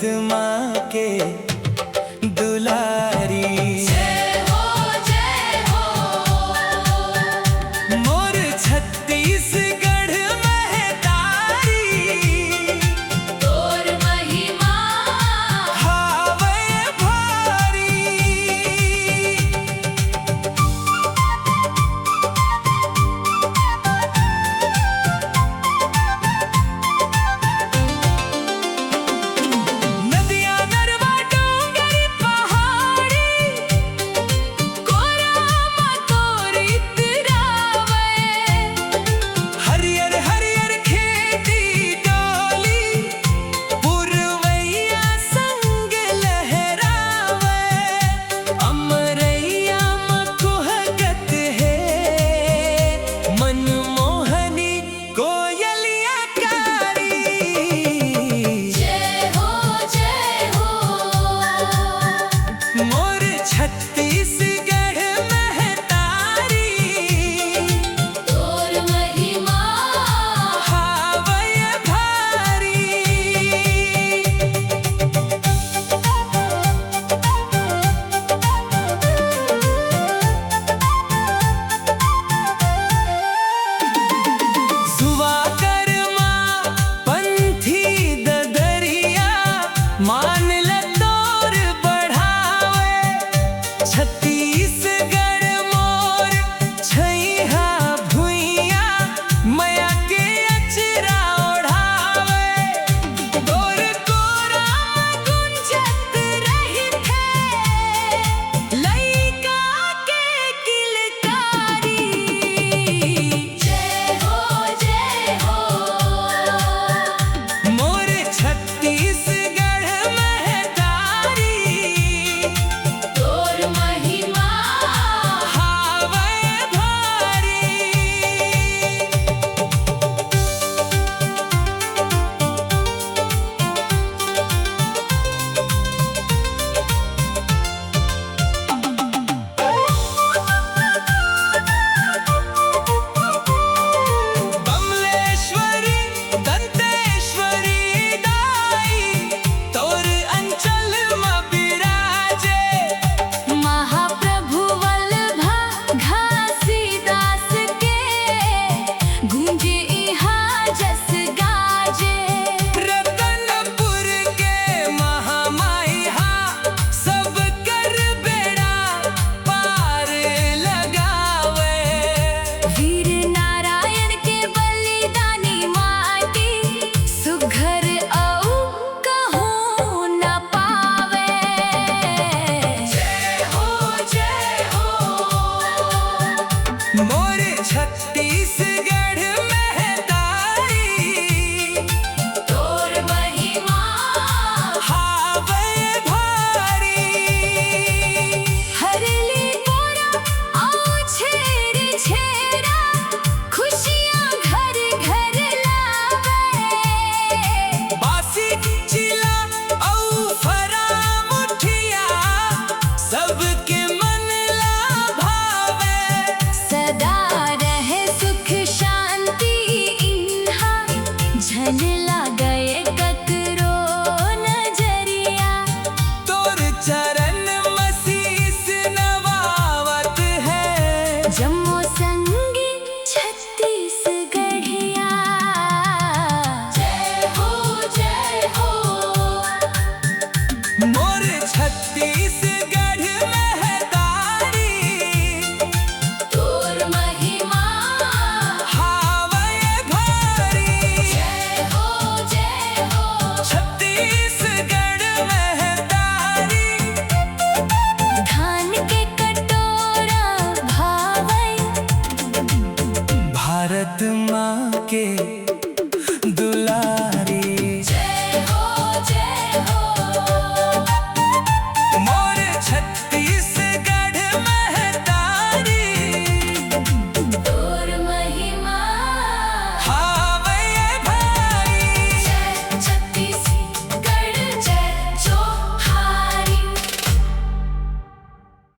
भारत माँ के दुलारी। जय हो मोर छत्तीसगढ़ महतारी, तोर महिमा हावे भारी। नदियाँ नरवा डोंगर पहाड़ी, कोरामा तोरी तिरावे। हरियर हरियर खेती डोली, पुरवैया संग लहरावे। अमरैया मकुहकत है, मनमोहनी कोयलिया कारी। जय हो मोर छत्तीसगढ़ महतारी, तोर महिमा हावय भारी। सुवा कर्मा पंथी ददरिया, मान ल तोर बढ़ावे। छत्तीसगढ़ मोर छैहा भुइया, मया के अचरा ओढ़ावे। तोर कोरा गुंजत रहित है, लइका के किलकारी। जय हो मोर छत्तीसगढ़ महतारी, तोर महिमा हावय भारी। बमलेश्वरी दंतेश्वरी दाई, तोर अंचल म बिराजे। महाप्रभु वल्लभा घासीदास के, गूंजे इहाँ जस गाजे। रतनपुर के महामाई हा, सब कर बेड़ा पार लगावे। वीर नारायण के बलिदानी माटी, सुघर औ कहूँ न पावे। जय हो मोर छत्तीसगढ़ महतारी, तोर महिमा हावय भारी। हरली मोरा आओ छेरा, खुशियाँ घर घर लावे। बासी चिला औ फरा मुठिया, सबके मन ला भावे। सदा रहे सुख शांति इन्हा, झन लागए ककरो नजरिया। तोर चरण मसीस नवावत है, जम्मो संगी छत्तीसगढ़िया। जय हो मोर छत्तीसगढ़ महतारी, तोर महिमा हावय भारी। जय हो छत्तीसगढ़ महतारी, धान के कटोरा भावै। भारत माँ के